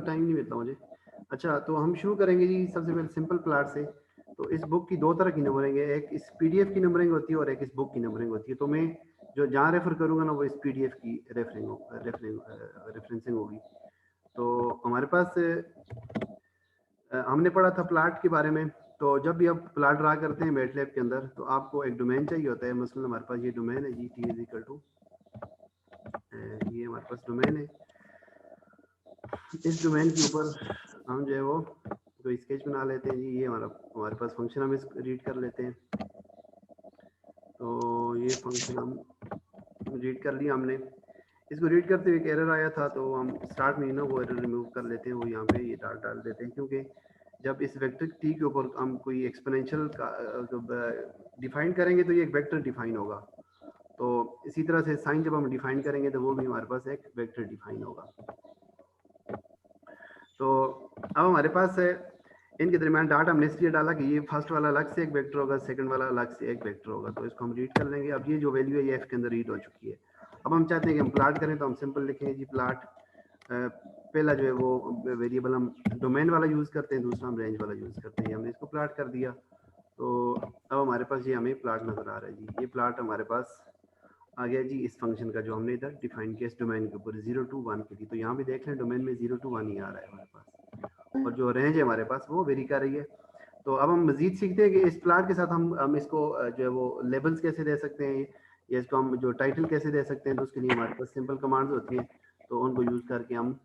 Time नहीं मिलता मुझे। अच्छा, तो हम शुरू करेंगे जी सबसे पहले सिंपल प्लाट से। तो इस बुक की दो तरह की नंबरिंग है, एक इस पीडीएफ की नंबरिंग होती है और एक इस बुक की नंबरिंग होती है। तो मैं जो जहाँ रेफर करूँगा ना वो इस पीडीएफ की रेफरेंसिंग होगी। तो हमारे पास हमने पढ़ा था प्लाट के बारे में। तो जब भी आप प्लाट ड्रा करते हैं मैटलैब के अंदर तो आपको एक डोमेन चाहिए होता है। मसलन हमारे पास ये डोमेन है जी, टी इज इक्वल टू, ये हमारे पास डोमेन है। इस डोमेन के ऊपर हम जो है वो कोई स्केच बना लेते हैं जी। ये हमारे पास फंक्शन हम इसको रीड कर लेते हैं। तो ये फंक्शन हम रीड कर लिया हमने। इसको रीड करते हुए एक एरर आया था तो हम स्टार्ट में ही ना वो एरर रिमूव कर लेते हैं, वो यहाँ पे ये डाल देते हैं। क्योंकि जब इस वेक्टर टी के ऊपर हम कोई एक्सपोनेंशियल का डिफाइन करेंगे तो ये एक वेक्टर डिफाइन होगा। तो इसी तरह से साइन जब हम डिफाइन करेंगे तो वो भी हमारे पास एक वेक्टर डिफाइन होगा। तो अब हमारे पास है इनके दरमियान डाटा हमने इसलिए डाला कि ये फर्स्ट वाला अलग से एक वेक्टर होगा, सेकंड वाला अलग से एक वेक्टर होगा। तो इसको हम रीड कर लेंगे। अब ये जो वैल्यू है ये एफ के अंदर रीड हो चुकी है। अब हम चाहते हैं कि हम प्लाट करें, तो हम सिंपल लिखें जी प्लाट। पहला जो है वो वेरिएबल हम डोमेन वाला यूज़ करते हैं, दूसरा हम रेंज वाला यूज़ करते हैं। हमने इसको प्लाट कर दिया। तो अब हमारे पास ये हमें प्लाट नज़र आ रहा है जी। ये प्लाट हमारे पास आ गया जी इस फंक्शन का जो हमने इधर डिफाइन किया इस डोमेन के ऊपर 0 to 1 के लिए। तो यहाँ भी देख लें डोमेन में 0 to 1 ही आ रहा है हमारे पास, और जो रेंज है हमारे पास वो वेरी कर रही है। तो अब हम मजीद सीखते हैं कि इस प्लाट के साथ हम इसको जो है वो लेबल्स कैसे दे सकते हैं, या इसको हम जो टाइटल कैसे दे सकते हैं। तो उसके लिए हमारे पास सिंपल कमांड्स होती हैं, तो उनको यूज़ करके हम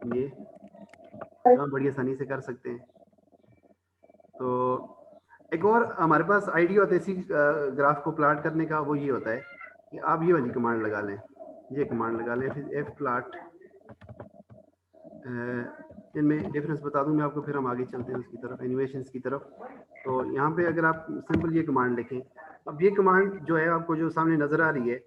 ये काम बड़ी आसानी से कर सकते हैं। तो एक और हमारे पास आइडिया होता है इसी ग्राफ को प्लाट करने का, वो ये होता है कि आप ये वाली कमांड लगा लें, ये कमांड लगा लें, फिर एफ प्लाट। इनमें डिफरेंस बता दूं मैं आपको, फिर हम आगे चलते हैं उसकी तरफ, एनिमेशंस की तरफ। तो यहाँ पे अगर आप सिंपल ये कमांड लिखें, अब ये कमांड जो है आपको जो सामने नज़र आ रही है,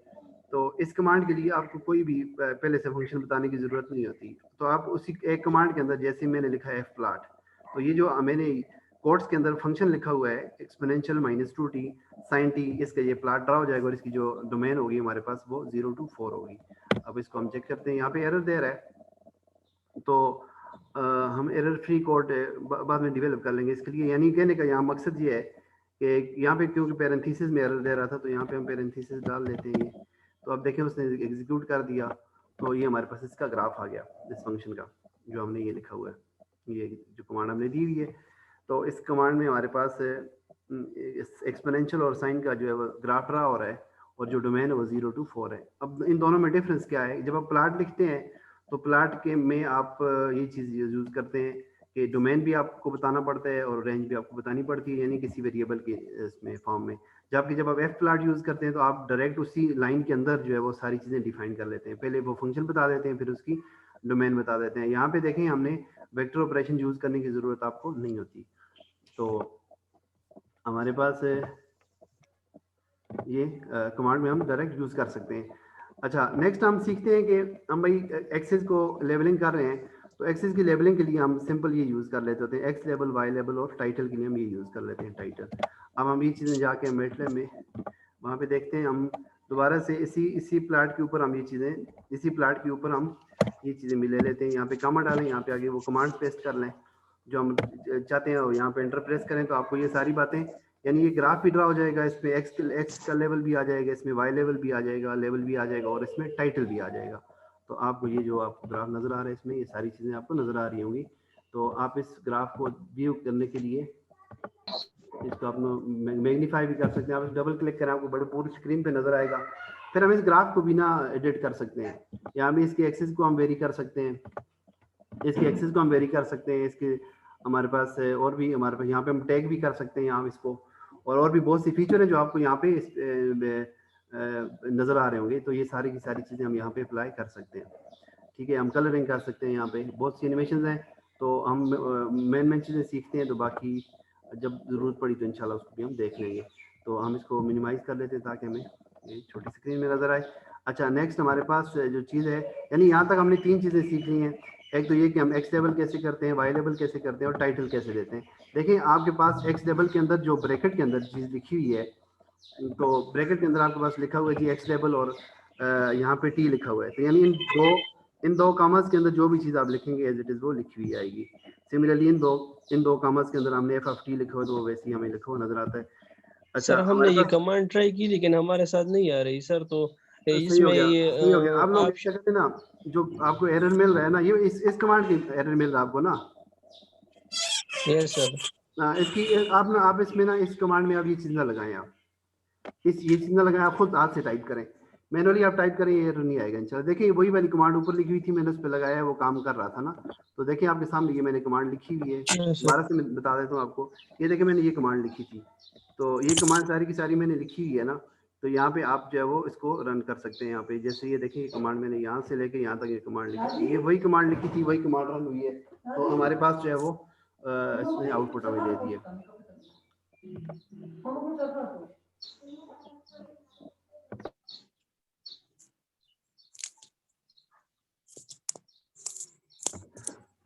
तो इस कमांड के लिए आपको कोई भी पहले से फंक्शन बताने की ज़रूरत नहीं होती। तो आप उसी एक कमांड के अंदर जैसे मैंने लिखा है एफ प्लाट, तो ये जो मैंने कोड्स के अंदर फंक्शन लिखा हुआ है एक्सपोनेंशियल -2t sin t, इसका ये प्लाट ड्रा हो जाएगा और इसकी जो डोमेन होगी हमारे पास वो 0 to 4 होगी। अब इसको हम चेक करते हैं, यहाँ पे एरर दे रहा है। तो हम एरर फ्री कोड बाद में डेवलप कर लेंगे इसके लिए। यानी कहने का यहाँ मकसद ये है कि यहाँ पे क्योंकि पैरेंथेसिस में एरर दे रहा था, तो यहाँ पे हम पैरेंथेसिस डाल देते हैं ये। तो अब देखें उसने एग्जीक्यूट कर दिया, तो ये हमारे पास इसका ग्राफ आ गया इस फंक्शन का जो हमने ये लिखा हुआ है, ये जो कमांड हमने दी हुई है। तो इस कमांड में हमारे पास एक्सपोनेंशियल और साइन का जो है वो ग्राफ रहा हो रहा है, और जो डोमेन है वो 0 to 4 है। अब इन दोनों में डिफरेंस क्या है, जब आप प्लाट लिखते हैं तो प्लाट के में आप ये चीज़ यूज़ करते हैं कि डोमेन भी आपको बताना पड़ता है और रेंज भी आपको बतानी पड़ती है, यानी किसी वेरिएबल के इसमें फॉर्म में। जबकि जब आप एफ प्लाट यूज़ करते हैं तो आप डायरेक्ट उसी लाइन के अंदर जो है वो सारी चीज़ें डिफाइन कर लेते हैं। पहले वो फंक्शन बता देते हैं, फिर उसकी डोमेन बता देते हैं। यहाँ पे देखें हमने वेक्टर ऑपरेशन यूज़ करने की ज़रूरत आपको नहीं होती। तो हमारे पास ये कमांड में हम डायरेक्ट यूज़ कर सकते हैं। अच्छा, नेक्स्ट हम सीखते हैं कि हम भाई एक्सेस को लेबलिंग कर रहे हैं, तो एक्सेस की लेबलिंग के लिए हम सिंपल ये यूज़ कर लेते होते हैं एक्स लेबल, वाई लेबल, और टाइटल के लिए हम ये यूज़ कर लेते हैं टाइटल। अब हम ये चीज़ें जाके मेटलैब में वहाँ पे देखते हैं, हम दोबारा से इसी प्लाट के ऊपर हम ये चीज़ें इसी प्लाट के ऊपर हम ये चीज़ें भी ले लेते हैं। यहाँ पे कॉमा डालें, यहाँ पे आगे वो कमांड पेस्ट कर लें जो हम चाहते हैं, और यहाँ पे एंटर प्रेस करें तो आपको ये सारी बातें, यानी ये ग्राफ भी ड्रा हो जाएगा, इसमें एक्स का लेवल भी आ जाएगा, इसमें वाई लेवल भी आ जाएगा, लेवल भी आ जाएगा, और इसमें टाइटल भी आ जाएगा। तो आपको ये जो आपको ग्राफ नज़र आ रहा है इसमें ये सारी चीज़ें आपको नज़र आ रही होंगी। तो आप इस ग्राफ को व्यू करने के लिए इसको आप मैग्नीफाई भी कर सकते हैं। आप डबल क्लिक करें आपको बड़े पूरी स्क्रीन पे नज़र आएगा। फिर हम इस ग्राफ को भी ना एडिट कर सकते हैं, यहाँ भी इसकी एक्सिस को हम वेरी कर सकते हैं, इसकी एक्सिस को हम वेरी कर सकते हैं। इसके हमारे पास और भी हमारे पास यहाँ पे हम टैग भी कर सकते हैं यहाँ इसको, और भी बहुत सी फीचर हैं जो आपको यहाँ पे नज़र आ रहे होंगे। तो ये सारी की सारी चीज़ें हम यहाँ पे अप्लाई कर सकते हैं। ठीक है, हम कलरिंग कर सकते हैं, यहाँ पे बहुत सी एनिमेशन हैं। तो हम मेन चीज़ें सीखते हैं, तो बाकी जब ज़रूरत पड़ी तो इंशाल्लाह उसको भी हम देख लेंगे। तो हम इसको मिनिमाइज़ कर लेते हैं ताकि हमें ये छोटी स्क्रीन में नज़र आए। अच्छा, नेक्स्ट हमारे पास जो चीज़ है, यानी यहाँ तक हमने 3 चीज़ें सीख ली हैं। एक तो ये कि हम एक्स लेवल कैसे करते हैं, वाई लेवल कैसे करते हैं, और टाइटल कैसे देते हैं। देखिए आपके पास एक्स लेवल के अंदर जो ब्रैकेट के अंदर चीज़ लिखी हुई है, तो ब्रैकेट के अंदर आपके पास लिखा हुआ है जी एक्स लेवल, और यहाँ पे टी लिखा हुआ है। तो यानी इन दो इन दो कॉमास के अंदर जो भी चीज़ आप लिखेंगे एज इट इज़ वो लिखी हुई आएगी। सिमिलरली इन दो कॉमास के अंदर हमने f(t) लिखा हुआ तो वो वैसे ही हमें लिखा हुआ नजर आता है। अच्छा सर हमने हमारे ये पास कमांड ट्राई की लेकिन हमारे साथ नहीं आ रही सर, तो सही हो इसमें गया, ये सही हो गया। आप लोग आप क्या करते हैं ना, जो आपको एरर मिल रहा है ना, ये इस कमांड की एरर मिल रहा है आपको ना। Yes sir. इसकी आप इसमें ना इस कमांड में आप ये चीज़ ना लगाएं, आप ये चीज़ ना लगाएं, आप खुद हाथ से टाइप करें, मैनुअली आप टाइप करें, ये एरर नहीं आएगा इंशाल्लाह। देखिए वही वाली कमांड ऊपर लिखी हुई थी, मैंने उस पर लगाया है, वो काम कर रहा था ना। तो देखिए आपके सामने ये मैंने कमांड लिखी हुई है, यस दोबारा से मैं बता देता हूँ आपको। ये देखिए मैंने ये कमांड लिखी थी, तो ये कमांड सारी की सारी मैंने लिखी हुई है ना। तो यहाँ पे आप जो है वो इसको रन कर सकते हैं। यहाँ पे जैसे ये देखिए कमांड मैंने यहाँ से लेके यहाँ तक ये कमांड लिखी थी, ये वही कमांड लिखी थी, वही कमांड रन हुई है। तो हमारे पास जो है वो इसने आउटपुट हमें दे दिए।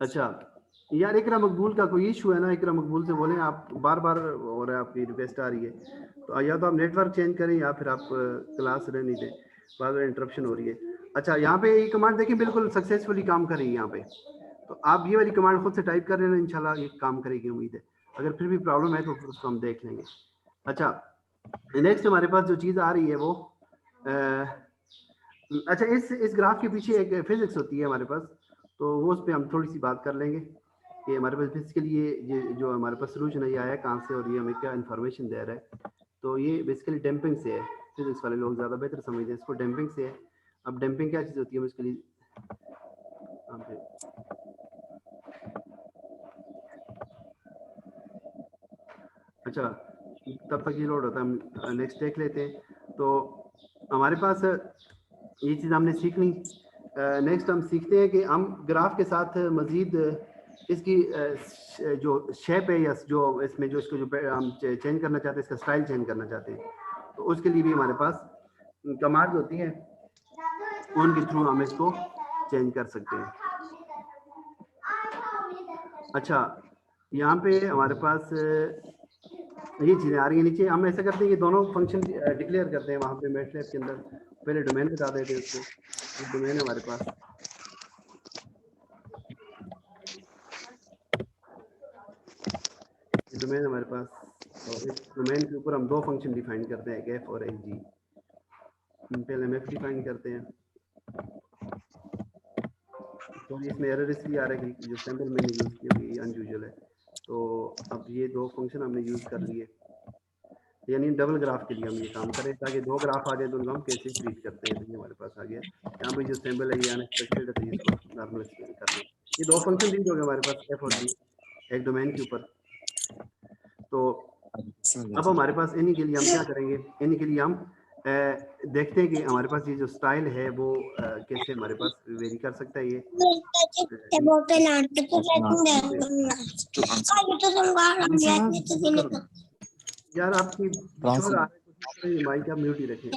अच्छा यार, इकरा मकबूल का कोई इशू है ना? इकरा मकबूल से बोलें, आप बार बार हो रहा है, आपकी रिक्वेस्ट आ रही है। तो या तो आप नेटवर्क चेंज करें या फिर आप क्लास रहने दें, बार बार इंटरप्शन हो रही है। अच्छा यहाँ पे ये कमांड देखिए बिल्कुल सक्सेसफुली काम कर रही है यहाँ पे। तो आप ये वाली कमांड खुद से टाइप कर रहे हैं, इंशाल्लाह ये काम करेगी, उम्मीद है। अगर फिर भी प्रॉब्लम है तो फिर उसको हम देख लेंगे। अच्छा नेक्स्ट हमारे पास जो चीज़ आ रही है वो अच्छा इस ग्राफ के पीछे एक फिजिक्स होती है हमारे पास, तो वो उस पर हम थोड़ी सी बात कर लेंगे कि हमारे पास बेसिकली ये जो हमारे पास सोल्यूशन है ये आया कहाँ से और ये हमें क्या इन्फॉर्मेशन दे रहा है। तो ये बेसिकली डैम्पिंग से है, फिजिक्स वाले लोग ज़्यादा बेहतर समझते हैं इसको, डैम्पिंग से है। अब डैम्पिंग क्या चीज़ होती है, बेसिकली अच्छा तब तक ये लोड होता है, हम नेक्स्ट देख लेते हैं। तो हमारे पास ये चीज़ हमने सीख ली। नेक्स्ट हम सीखते हैं कि हम ग्राफ के साथ मज़ीद इसकी जो शेप है या जो इसमें जो इसको जो हम चेंज करना चाहते हैं, इसका स्टाइल चेंज करना चाहते हैं, तो उसके लिए भी हमारे पास कमांड होती हैं, उनके थ्रू हम इसको चेंज कर सकते हैं। अच्छा यहाँ पे हमारे पास ये चीज़ें आ रही है नीचे। हम ऐसा करते हैं कि दोनों फंक्शन डिक्लेयर करते हैं वहाँ पे मैटलैब के अंदर। पहले डोमेन बता देते हैं उसको, ये डोमेन है हमारे पास। ये डोमेन हमारे पास, और इस डोमेन के ऊपर हम दो फंक्शन डिफाइन करते हैं, एक एफ और एक जी। पहले हम एफ डिफाइन करते हैं। तो इसमें एरर इसलिए आ रहा है कि जो सैम्पल मैंने यूज़ की हुई अनयूजुअल है। तो अब ये दो फंक्शन हमने यूज़ कर लिए, यानी डबल ग्राफ के लिए हम ये काम करें ताकि दो ग्राफ आ जाए तो उनको हम कैसे ट्रीट करते हैं। तो ये हमारे पास आ गया। यहाँ पे जो सैम्पल है ये अनएक्सपेक्टेड है, तो इसको नॉर्मल एक्सप्लेन कर लें। ये दो फंक्शन रीड हो गए हमारे पास, एफ और जी, एक डोमेन के ऊपर। तो अब हमारे पास इन्हीं के लिए हम क्या करेंगे, इन्हीं के लिए हम देखते हैं कि हमारे पास ये जो स्टाइल है वो कैसे हमारे पास वेरी कर सकता है। ये यार आपकी शोर आ रहा है, कोशिश करें माइक आप म्यूट ही रखें।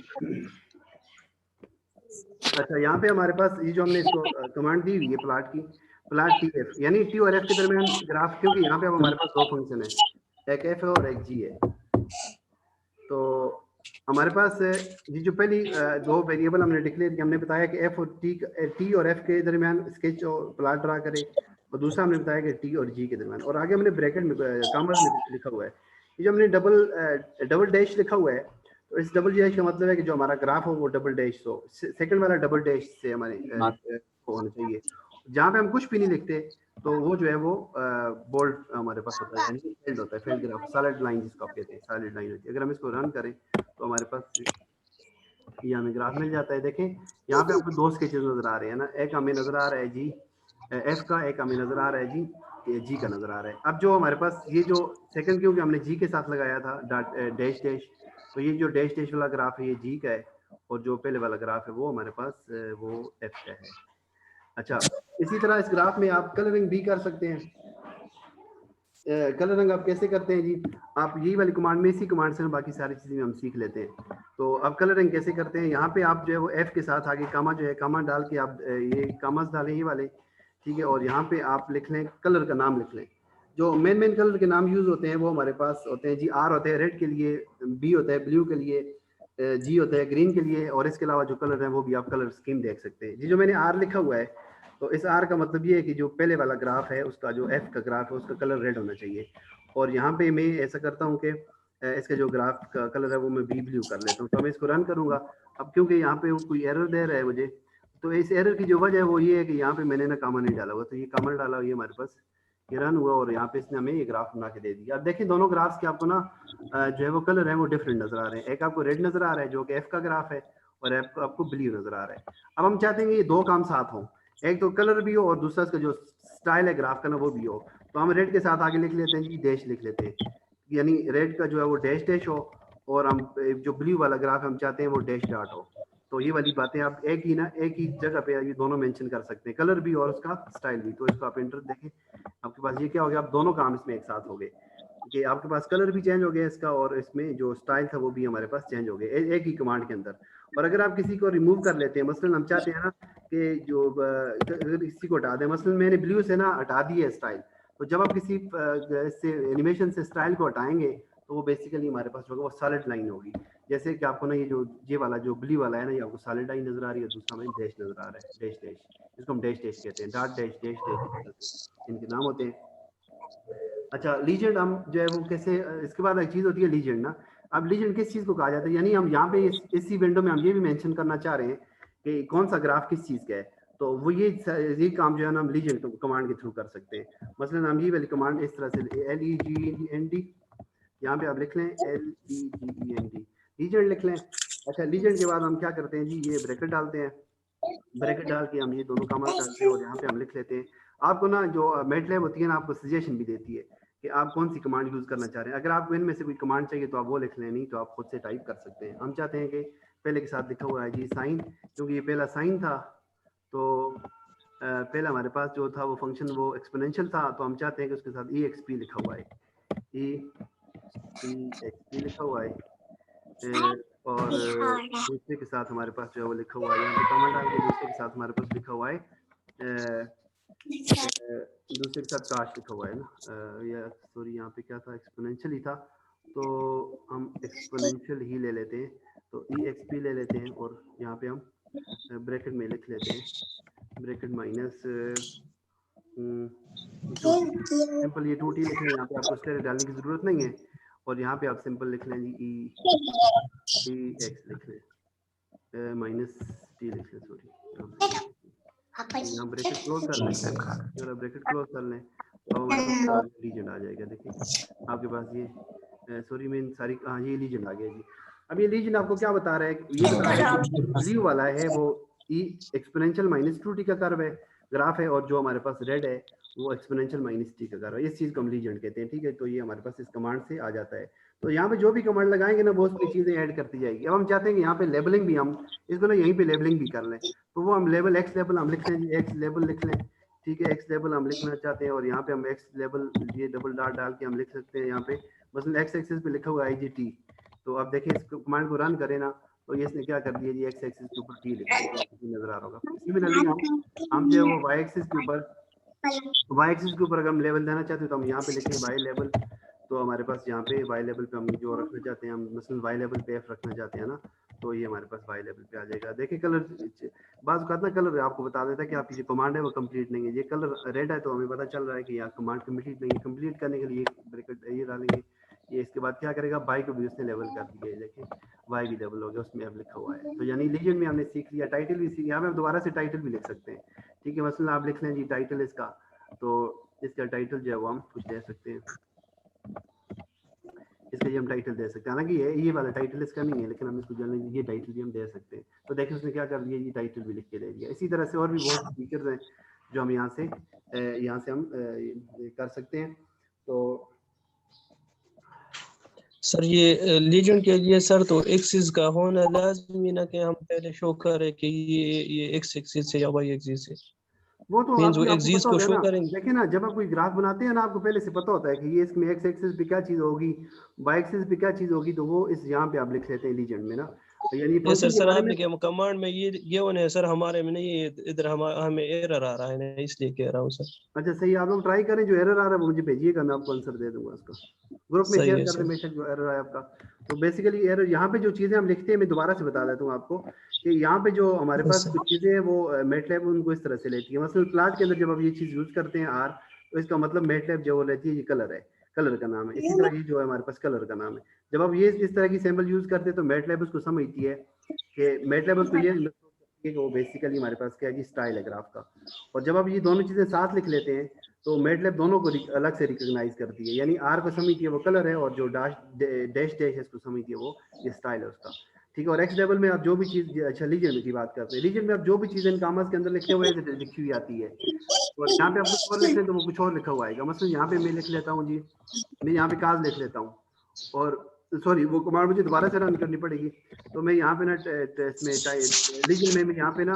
अच्छा यहाँ पे हमारे पास ये जो हमने इसको कमांड दी हुई है प्लाट की, प्लाट टी एफ, यानी टी और एफ के दरमियान ग्राफ, क्योंकि यहाँ पे अब हमारे पास दो फंक्शन है, एक एफ है और एक जी है। तो हमारे पास ये जो पहली दो वेरिएबल हमने डिक्लेयर किया, हमने बताया कि एफ और टी और एफ के दरमियान स्केच और प्लाट ड्रा करे, और दूसरा हमने बताया कि टी और जी के दरमियान, और आगे हमने ब्रैकेट में कॉमर्स में लिखा हुआ है। ये जो हमने डबल डैश लिखा हुआ है, तो इस डबल डैश का मतलब है कि जो हमारा ग्राफ हो वो डबल डैश हो, सेकंड वाला डबल डैश से हमारे होना चाहिए। जहाँ पे हम कुछ भी नहीं लिखते तो वो जो है वो बोल्ड हमारे पास होता है, यानी फेल्ड होता है, फेल्ड ग्राफ, सॉलिड लाइन जिसको आप कहते हैं, सॉलिड लाइन होती है। अगर हम इसको रन करें तो हमारे पास ये हमें ग्राफ मिल जाता है। देखें यहाँ पे आपको दो स्केचेस नजर आ रहे हैं ना, एक हमें नजर आ रहा है जी एफ का, एक हमें नजर आ रहा है जी का नजर आ रहा है। अब जो हमारे पास ये जो सेकंड, क्योंकि हमने जी के साथ लगाया था डैश डैश, तो ये जो डैश डैश वाला ग्राफ है ये जी का है, और जो पहले वाला ग्राफ है वो हमारे पास वो एफ का है। अच्छा इसी तरह इस ग्राफ में आप कलरिंग भी कर सकते हैं। कलर रंग आप कैसे करते हैं जी, आप यही वाली कमांड में, इसी कमांड से बाकी सारी चीजें हम सीख लेते हैं। तो अब कलर रंग कैसे करते हैं, यहाँ पे आप जो है वो एफ के साथ आगे कामा जो है, कामा डाल के आप ये कामास डालें ये वाले, ठीक है, और यहाँ पे आप लिख लें कलर का नाम लिख लें। जो मेन कलर के नाम यूज होते हैं वो हमारे पास होते हैं जी, आर होते हैं रेड के लिए, बी होता है ब्लू के लिए, जी होता है ग्रीन के लिए, और इसके अलावा जो कलर है वो भी आप कलर स्कीम देख सकते हैं जी। जो मैंने आर लिखा हुआ है तो इस आर का मतलब ये है कि जो पहले वाला ग्राफ है उसका जो एफ का ग्राफ है उसका कलर रेड होना चाहिए। और यहाँ पे मैं ऐसा करता हूँ कि इसका जो ग्राफ का कलर है वो मैं बी ब्लू कर लेता हूँ। तो मैं इसको रन करूँगा। अब क्योंकि यहाँ पे कोई एरर दे रहा है मुझे, तो इस एरर की जो वजह है वो ये है कि यहाँ पे मैंने ना कॉमा नहीं डाला हुआ। तो ये कॉमा डाला हुआ, ये हमारे पास ये रन हुआ और यहाँ पे इसने हमें ये ग्राफ बना के दे दिया। अब देखिए दोनों ग्राफ्स के आपको ना जो है वो कलर है वो डिफरेंट नजर आ रहे हैं। एक आपको रेड नजर आ रहा है जो कि एफ का ग्राफ है, और एफ को आपको ब्लू नजर आ रहा है। अब हम चाहते हैं ये दो काम साथ हों, एक तो कलर भी हो और दूसरा इसका जो स्टाइल है ग्राफ का ना वो भी हो। तो हम रेड के साथ आगे लिख लेते हैं जी डैश लिख लेते हैं, यानी रेड का जो है वो डैश डैश हो, और हम जो ब्लू वाला ग्राफ हम चाहते हैं वो डैश डॉट हो। तो ये वाली बातें आप एक ही जगह पे ये दोनों मेंशन कर सकते हैं, कलर भी और उसका स्टाइल भी। तो इसको आप एंटर देखें, आपके पास ये क्या हो गया, आप दोनों काम इसमें एक साथ हो गए कि आपके पास कलर भी चेंज हो गया इसका और इसमें जो स्टाइल था वो भी हमारे पास चेंज हो गया एक ही कमांड के अंदर। और अगर आप किसी को रिमूव कर लेते हैं, मसलन हम चाहते हैं ना कि जो अगर किसी को हटा दें, मसलन मैंने ब्लू से ना हटा दी है स्टाइल, तो जब आप किसी से एनिमेशन से स्टाइल को हटाएंगे तो वो बेसिकली हमारे पास होगा वो सॉलिड लाइन होगी। जैसे कि आपको ना ये वाला जो ब्लू वाला है ना, ये आपको सॉलिड लाइन नजर आ रही है, दूसरा में डैश नजर आ रहा है, डैश डैश, इसको हम डैश डैश कहते हैं, डॉट डैश डैश डैश इनके नाम होते हैं। अच्छा लीजेंड हम जो है वो कैसे, इसके बाद एक चीज होती है लीजेंड ना। अब लीजेंड किस चीज को कहा जाता है, यानी हम यहाँ पे इसी विंडो में हम ये भी मेंशन करना चाह रहे हैं कि कौन सा ग्राफ किस चीज का है। तो वो ये काम जो है ना हम लीजेंड कमांड के थ्रू कर सकते हैं। मसलन हम ये वाली कमांड इस तरह से LEGEND, यहाँ पे आप लिख लें LEGEND, लीजेंड लिख लें। अच्छा लीजेंड के बाद हम क्या करते हैं जी, ये ब्रैकेट डालते हैं, ब्रैकेट डाल के हम ये दोनों काम करते हैं और यहाँ पे हम लिख लेते हैं। आपको ना जो मैटलैब होती है ना, आपको सजेशन भी देती है कि आप कौन सी कमांड यूज करना चाह रहे हैं। अगर आपको इनमें से कोई कमांड चाहिए तो आप वो लिख लें, नहीं तो आप खुद से टाइप कर सकते हैं। हम चाहते हैं कि पहले के साथ लिखा हुआ है जी साइन, क्योंकि ये पहला साइन था, तो पहला हमारे पास जो था वो फंक्शन वो एक्सपोनेंशियल था, तो हम चाहते हैं कि उसके साथ EXP लिखा हुआ है, EXP लिखा हुआ है। और दूसरे के साथ हमारे पास जो है वो लिखा हुआ है, यहाँ पे कॉमा डाल के दूसरे के साथ हमारे पास लिखा हुआ है दूसरे के साथ काश लिखा हुआ है ना, या सॉरी यहाँ पे क्या था, एक्सपोनेंशियल ही था, तो हम एक्सपोनेंशियल ही ले लेते हैं। तो EXP ले लेते हैं और यहाँ पे हम ब्रैकेट में लिख लेते हैं, ब्रैकेट माइनस सिंपल ये 2T लिख लें, यहाँ पे आपको स्टेरिक डालने की जरूरत नहीं है। और यहाँ पे आप सिंपल लिख लें जी EX लिख लें, माइनस T लिख लें, सॉरी यहाँ ब्रैकेट क्लोज कर लें, अगर ब्रैकेट क्लोज कर लें तो हमारे पास लीजेंड आ जाएगा। देखिए आपके पास ये सॉरी मैं सारी, हाँ ये लीजेंड आ गया जी। अब ये लीजेंड आपको क्या बता रहा है, ये बता रहा है कि ब्लू वाला है वो एक्सपोनेंशियल माइनस 2T का कर्व है, ग्राफ है, और जो हमारे पास रेड है वो एक्सपोनेंशियल माइनस T का कर्व है। इस चीज को हम लीजेंड कहते हैं, ठीक है। तो ये हमारे पास इस कमांड से आ जाता है। तो यहाँ पे जो भी कमांड लगाएंगे ना बहुत सारी चीजें ऐड करती जाएगी। अब हम चाहते हैं कि यहाँ पे लेबलिंग भी हम इसको ना यहीं पे लेबलिंग भी कर लें, तो वो हम लेबल एक्स लेबल हम लिख लें, एक्स लेबल लिख लें, ठीक है। एक्स लेबल हम लिखना चाहते हैं और यहाँ पे हम एक्स लेबल ये डबल डॉट डाल के हम लिख सकते हैं यहाँ पे, बस एक्स एक्सिस पे लिखा हुआ है IGT। तो अब देखिए इस कमांड को रन करें ना, तो ये इसने क्या कर दिया जी, एक्स एक्सिस के ऊपर T लिख दिया, नजर आ रहा होगा। सिमिलरली हम जो है वो वाई एक्सिस के ऊपर अगर हम लेवल देना चाहते हैं तो हम यहाँ पे लिखें वाई लेवल। तो हमारे पास यहाँ पे वाई लेवल पे हम जो रखना चाहते हैं, हम मसलन वाई लेवल पे F रखना चाहते हैं ना, तो ये हमारे पास वाई लेवल पे आ जाएगा। देखिए कलर बाज़ औक़ात ना कलर आपको बता देता है कि आपकी जो कमांड है वो कंप्लीट नहीं है। ये कलर रेड है तो हमें पता चल रहा है कि यार कमांड कंप्लीट नहीं है। कंप्लीट करने के लिए ब्रैकेट ये डालेंगे, ये इसके बाद क्या करेगा, बाई को भी उसने लेवल कर दिया है। देखिए वाई भी लेवल हो गया, उसमें अब लिखा हुआ है। तो यानी लीजेंड में हमने सीख लिया, टाइटल भी सीख, यहाँ पे दोबारा से टाइटल भी लिख सकते हैं, ठीक है। मसलन आप लिख लें जी टाइटल इसका, तो इसका टाइटल जो है वो हम कुछ दे सकते हैं, इसका ये हम टाइटल दे सकते हैं। हालांकि ये वाला टाइटल इसका नहीं है, लेकिन हम इसको जानने ये टाइटल भी हम दे सकते हैं। तो देखिए उसने क्या कर दिया, ये टाइटल भी लिख के दे दिया। इसी तरह से और भी बहुत फीचर्स हैं जो हम यहाँ से हम कर सकते हैं। तो सर ये लीजेंड के लिए सर तो एक्सिस का होना लाजमी ना कि हम पहले शो करें कि ये एक्स एक्सिस है या वाई एक्सिस है, वो तो मींस वो आपको एक्सिस पता को होता है शो ना। करेंगे। देखिए ना जब आप कोई ग्राफ बनाते हैं ना, आपको पहले से पता होता है कि ये इसमें एक्स एक्सिस पे क्या चीज़ होगी, वाई एक्सिस पे क्या चीज़ होगी, तो वो इस यहाँ पे आप लिख लेते हैं लीजेंड में ना। यानी ये फंक्शन सर के सर बारे आपने में। क्या कमांड में ये होने है सर, हमारे में नहीं, इधर हमें एरर आ रहा है ना, इसलिए कह रहा हूँ सर। अच्छा सही, आप लोग ट्राई करें, जो एरर आ रहा है वो मुझे भेजिएगा, मैं आपको आंसर दे दूंगा उसका। ग्रुप में सही शेयर है कर दें सर। बेशक जो एरर आया आपका। तो बेसिकली एरर यहाँ पे जो चीज़ें हम लिखते हैं, मैं दोबारा से बता देता हूँ आपको कि यहाँ पे जो हमारे यस पास सर। कुछ चीज़ें हैं वो मैटलैब उनको इस तरह से लेती है। मसलन प्लाट के अंदर जब आप ये चीज़ यूज़ करते हैं आर, तो इसका मतलब मैटलैब जो वो लेती है ये कलर है, कलर का नाम है। इसी तरह ये जो है हमारे पास कलर का नाम है। जब आप ये इस तरह की सैम्पल यूज़ करते हैं तो मैटलैब उसको समझती है कि मैटलैब उसको ये कि वो बेसिकली हमारे पास क्या है जी, स्टाइल है ग्राफ का। और जब आप ये दोनों चीज़ें साथ लिख लेते हैं तो मैटलैब दोनों को अलग से रिकॉग्नाइज करती है। यानी आर को समझती है वो कलर है, और जो डैश डैश है इसको समझती है वो ये स्टाइल है उसका। ठीक है। और एक्स लेवल में आप जो भी चीज़, अच्छा लीजन की बात करते हैं, लीजन में आप जो भी चीज़ इन कॉमर्स के अंदर लिखे हुए हैं लिखी हुई आती है। और यहाँ पे आप कुछ और लिख लें तो वो कुछ और लिखा हुआ आएगा। मसलन यहाँ पे मैं लिख लेता हूँ जी, मैं यहाँ पे काज लिख लेता हूँ, और सॉरी वो कमांड मुझे दोबारा से रन करनी पड़ेगी। तो मैं यहाँ पे ना इसमें लीजन में मैं यहाँ पे ना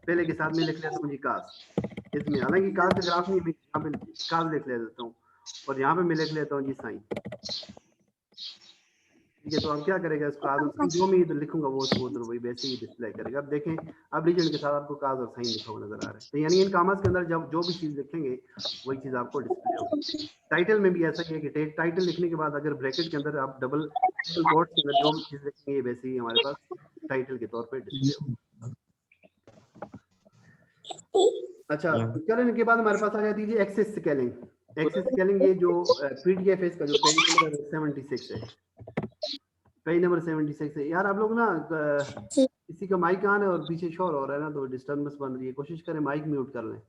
पहले के साथ में लिख लेता हूँ जी काज इसमें, हालांकि काज का ग्राफ नहीं, मैं यहाँ पे काज लिख लेता हूँ, और यहाँ पे मैं लिख लेता हूँ जी साइन। ठीक है। तो अब क्या करेगा इसको, काज और साइन जो मैं इधर लिखूंगा वो उसको उधर वही वैसे ही डिस्प्ले करेगा। अब देखें, अब रीजन के साथ आपको काज और साइन लिखा हुआ नजर आ रहा है। तो यानी इन कॉमर्स के अंदर जब जो भी चीज लिखेंगे वही चीज आपको डिस्प्ले होगी। टाइटल में भी ऐसा ही है कि टाइटल लिखने के बाद अगर ब्रैकेट के अंदर आप डबल कोट्स के अंदर जो भी चीज लिखेंगे ये वैसे ही हमारे पास टाइटल के तौर पे डिस्प्ले होगी। अच्छा, चलो इनके बाद हमारे पास आ जाती है एक्सेस स्केलिंग। एक्सेस स्केलिंग ये जो पीडीएफ है इसका जो पेज नंबर 76 है, पेज नंबर 76 है। यार आप लोग ना किसी का माइक ऑन है और पीछे शोर हो रहा है ना, तो डिस्टर्बेंस बन रही है, कोशिश करें माइक म्यूट कर लें।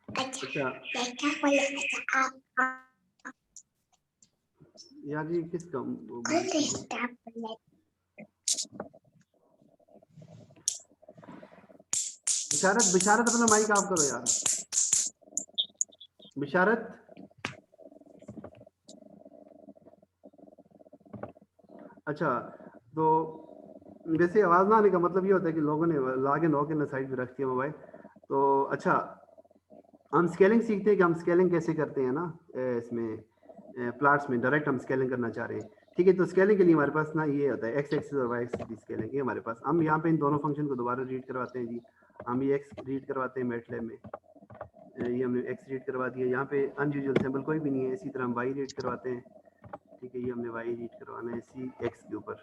अच्छा यार ये किसका बिशारत, बिशारत अपना माइक ऑफ करो यार, बिशारत। अच्छा, तो वैसे आवाज ना आने का मतलब ये होता है कि लोगों ने लॉग इन होकर ना साइड पे रख दिया मोबाइल। तो अच्छा, हम स्केलिंग सीखते हैं कि हम स्केलिंग कैसे करते हैं ना, इसमें प्लाट्स में डायरेक्ट हम स्केलिंग करना चाह रहे हैं। ठीक है। तो स्केलिंग के लिए हमारे पास ना ये होता है एक्स एक्सिस और वाई एक्सिस की स्केलिंग। ये हमारे पास, हम यहाँ पे इन दोनों फंक्शन को दोबारा रीड करवाते हैं जी। हम ये एक्स रीड करवाते हैं मैटलैब में, ये हमने एक्स रीड करवा दिया। यहाँ पे अनयूजुअल सिंबल कोई भी नहीं है। इसी तरह हम वाई रीड करवाते हैं। ठीक है, ये हमने वाई रीड करवाना है इसी एक्स के ऊपर,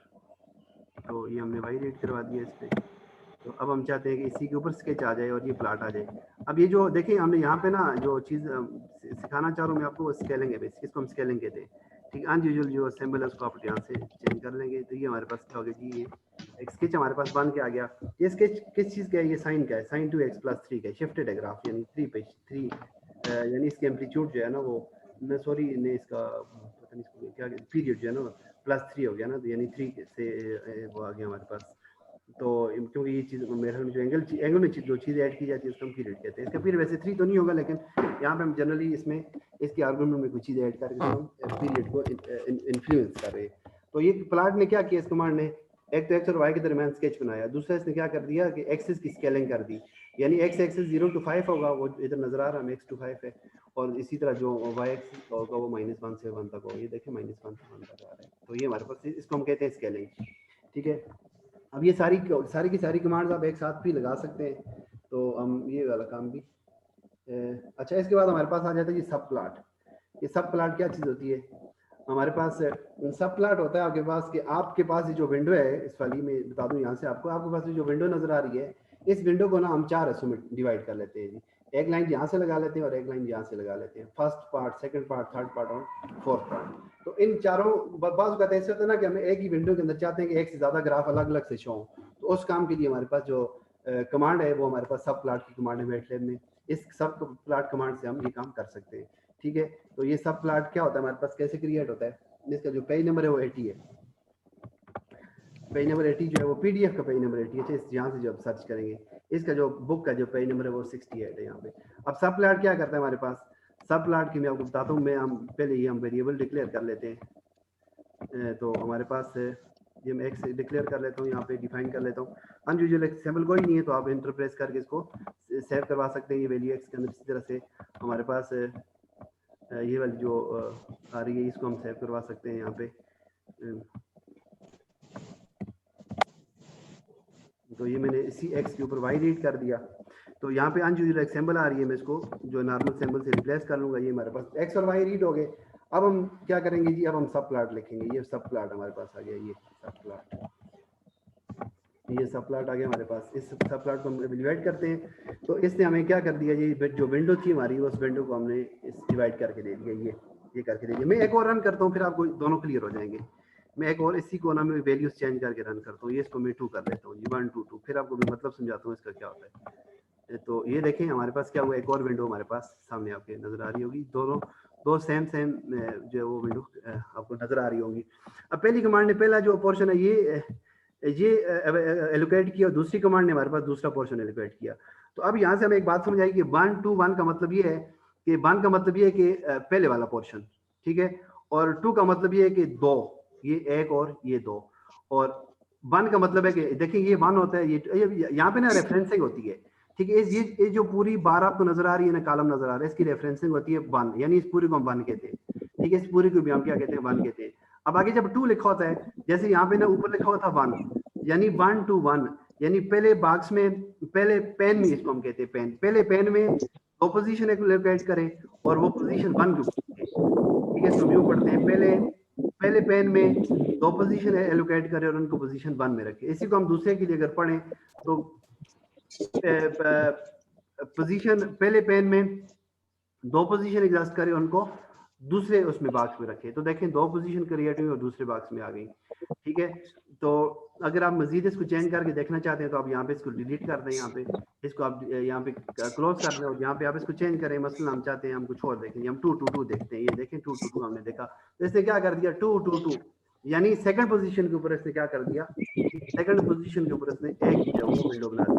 तो ये हमने वाई रीड करवा दिया इस पर। तो अब हम चाहते हैं कि इसी के ऊपर स्केच आ जाए और ये प्लाट आ जाए। अब ये जो देखिए हमने यहाँ पे ना जो चीज़ सिखाना चाह रहा हूँ मैं आपको, वो स्केलिंग है बेसिक, इसको हम स्केलिंग कहते हैं। ठीक है। अनयूजुअल जो सिंबल है उसको आप यहाँ से चेंज कर लेंगे। तो ये हमारे पास क्या होगा जी, ये एक स्केच हमारे पास बन के आ गया। ये स्केच किस चीज़ का है, ये साइन का है, साइन 2x+3 का शिफ्टेड है ग्राफ, यानी 3 पे 3, यानी इसके एम्पलीट्यूड जो है ना वो, मैं सॉरी ने इसका पता नहीं इसको क्या, पीरियड जो है ना +3 हो गया ना, तो यानी 3 से वो आ गया हमारे पास। तो क्योंकि ये चीज़ मेरे में जो एंगल में जो चीज़ ऐड की जाती है उसको हम पीरियड कहते हैं। इसका पीरियड वैसे 3 तो नहीं होगा, लेकिन यहाँ पे हम जनरली इसमें इसके आर्गुमेंट में कुछ चीज़ ऐड करके हम पीरियड को इन्फ्लुएंस कर रहे हैं। तो ये प्लाट ने क्या किया, इस कमांड ने एक तो एक्स और वाई के दरमियान स्केच बनाया, दूसरा इसने क्या कर दिया कि एक्सिस की स्केलिंग कर दी। यानी एक्स एक्सिस 0 to 5 होगा, वो इधर नजर आ रहा है x to 5 है, और इसी तरह जो वाई एक्सिस होगा वो -1 से 1 तक होगा। ये देखिए -1 से 1 तक आ रहा है। तो ये हमारे पास, इसको हम कहते हैं स्केलिंग। ठीक है। अब ये सारी की सारी कमांड्स आप एक साथ भी लगा सकते हैं, तो हम ये वाला काम भी अच्छा। इसके बाद हमारे पास आ जाता है ये सब प्लाट। ये सब प्लाट क्या चीज़ होती है, हमारे पास सब प्लाट होता है आपके पास ये जो विंडो है, इस वाली में बता दूं यहाँ से आपको, आपके पास जो विंडो नजर आ रही है, इस विंडो को ना हम 4 हिस्सों में डिवाइड कर लेते हैं जी। एक लाइन यहाँ से लगा लेते हैं और एक लाइन यहाँ से लगा लेते हैं, first part, second part, third part और फोर्थ पार्ट। तो इन चारों बात कहते हैं, ऐसे होता है ना कि हमें एक ही विंडो के अंदर चाहते हैं कि एक से ज्यादा ग्राफ अलग अलग से शो हो, तो उस काम के लिए हमारे पास जो कमांड है वो हमारे पास सब प्लाट की कमांड है मैटलैब में। इस सब प्लाट कमांड से हम ये काम कर सकते हैं। ठीक है। तो ये सब प्लाट क्या होता है हमारे पास, कैसे क्रिएट होता है, इसका जो पेज नंबर है वो 80 है। पेज नंबर 80 जो है वो पीडीएफ का पेज नंबर 80 है। यहाँ से जो आप सर्च करेंगे, इसका जो बुक का जो पेज नंबर है वो 68 है यहाँ पे। अब सब प्लाट क्या करता है हमारे पास, सब प्लाट की मैं आपको बताता हूँ। मैं हम पहले ये हम वेरिएबल डिक्लेयर कर लेते हैं। तो हमारे पास ये मैं एक्स डिक्लेयर कर लेता हूँ, यहाँ पे डिफाइन कर लेता हूँ। अनयूजुअल सिंबल कोई नहीं है, तो आप एंटर प्रेस करके इसको सेव करवा सकते हैं ये वैल्यू एक्स के अंदर। इसी तरह से हमारे पास ये वाली जो आ रही है इसको हम सेव करवा सकते हैं यहाँ पे। तो ये मैंने इसी एक्स के ऊपर वाई रीड कर दिया। तो यहाँ पे अनयूजुअल एक सिंबल आ रही है, मैं इसको जो नॉर्मल सिंबल से रिप्लेस कर लूँगा। ये हमारे पास एक्स और वाई रीड हो गए। अब हम क्या करेंगे जी, अब हम सब प्लाट लिखेंगे। ये सब प्लाट हमारे पास आ गया, ये सब प्लाट, ये सब प्लाट आ गया हमारे पास। इस सब प्लाट को हम इवैल्यूएट करते हैं। तो इसने हमें क्या कर दिया जी, जो विंडो थी हमारी उस विंडो को हमने डिवाइड करके दे दिया। ये करके दे दिया। मैं एक और रन करता हूँ, फिर आपको दोनों क्लियर हो जाएंगे। मैं एक और इसी को ना मैं वैल्यूज चेंज करके रन करता हूँ। ये इसको मैं 2 कर लेता हूँ जी, 1 2 2, फिर आपको मैं मतलब समझाता हूँ इसका क्या होता है। तो ये देखें हमारे पास क्या हुआ, एक और विंडो हमारे पास सामने आपके नजर आ रही होगी। दोनों दो सेम जो है वो विंडो आपको नजर आ रही होगी। अब पहली कमांड ने पहला जो पोर्शन है ये एलोकेट किया, और दूसरी कमांड ने हमारे पास दूसरा पोर्शन एलोकेट किया। तो अब यहाँ से हमें एक बात समझ आई कि 1 2 1 का मतलब ये है कि 1 का मतलब ये है कि पहले वाला पोर्शन, ठीक है, और 2 का मतलब ये है कि 2, ये एक और ये 2, और 1 का मतलब है कि देखिए ये 1 होता है। ये यहाँ पे ना रेफरेंसिंग होती है, ठीक है। ये जो पूरी बार आपको नजर आ रही है ना, कॉलम नजर आ रहा है, इसकी रेफरेंसिंग होती है 1, यानी इस पूरी को हम 1 कहते हैं, ठीक है। इस पूरी को भी हम क्या कहते हैं, 1 कहते हैं। अब आगे जब 2 लिखा होता है, जैसे यहाँ पे ना ऊपर लिखा हुआ था 1, यानी 1 2 1, यानी पहले बॉक्स में, पहले पेन में, इसको हम कहते हैं पेन, पहले पेन में 2 पोजीशन एलोकेट करें और वो पोजीशन 1 के ऊपर, ठीक है। तो यूं पढ़ते हैं, पहले पेन में 2 पोजीशन एलोकेट करें और उनको पोजीशन 1 में रखें। इसी को हम दूसरे के लिए अगर पढ़ें तो पोजीशन पहले पेन में 2 पोजीशन एग्जिस्ट करें, उनको दूसरे उसमें बॉक्स में रखें। तो देखें 2 पोजीशन क्रिएट हुई और दूसरे बॉक्स में आ गई, ठीक है। तो अगर आप मजीद इसको चेंज करके देखना चाहते हैं तो आप यहाँ पे इसको डिलीट कर दें, यहाँ पे इसको आप यहाँ पे क्लोज कर दें और यहाँ पे आप इसको चेंज करें। मसलन हम चाहते हैं हम कुछ और देखें, हम 2 2 2 देखते हैं। ये देखें 2 2 2 हमने देखा, तो इसने क्या कर दिया, 2 2 2, यानी सेकंड पोजीशन के ऊपर इसने क्या कर दिया, सेकंड पोजीशन के ऊपर इसने एक जो वो विंडो बना दी,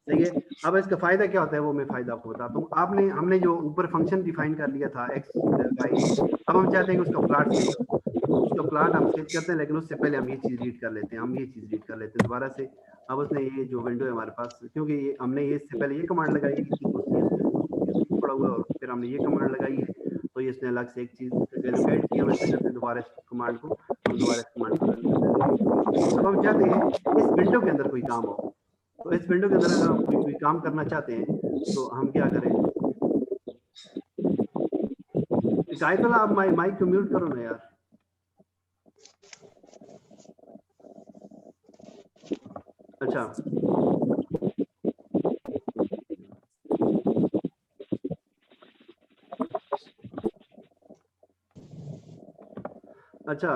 सही है। अब इसका फायदा क्या होता है वो मैं फायदा आपको बताता हूँ। हमने जो ऊपर फंक्शन डिफाइन कर लिया था एक्स वाई, अब हम चाहते हैं कि उसका प्लॉट स्केच हो। तो उसका प्लॉट हम स्केच करते हैं, लेकिन उससे पहले हम ये चीज रीड कर लेते हैं, दोबारा से। अब उसने ये जो विंडो है हमारे पास, क्योंकि ये हमने ये इससे पहले ये कमांड लगाई है कि पड़ा हुआ है, और फिर हमने ये कमांड लगाई है, तो ये इसने अलग से एक चीज एलोकेट किया। हम ऐसा करते हैं, दोबारा इस कमांड को रन करते हैं। अब हम चाहते हैं इस विंडो के अंदर कोई काम हो, तो इस विंडो के अंदर अगर हम कोई काम करना चाहते हैं तो हम क्या करें। कायतुल्लाह, आप माइक को म्यूट करो ना यार। अच्छा, अच्छा,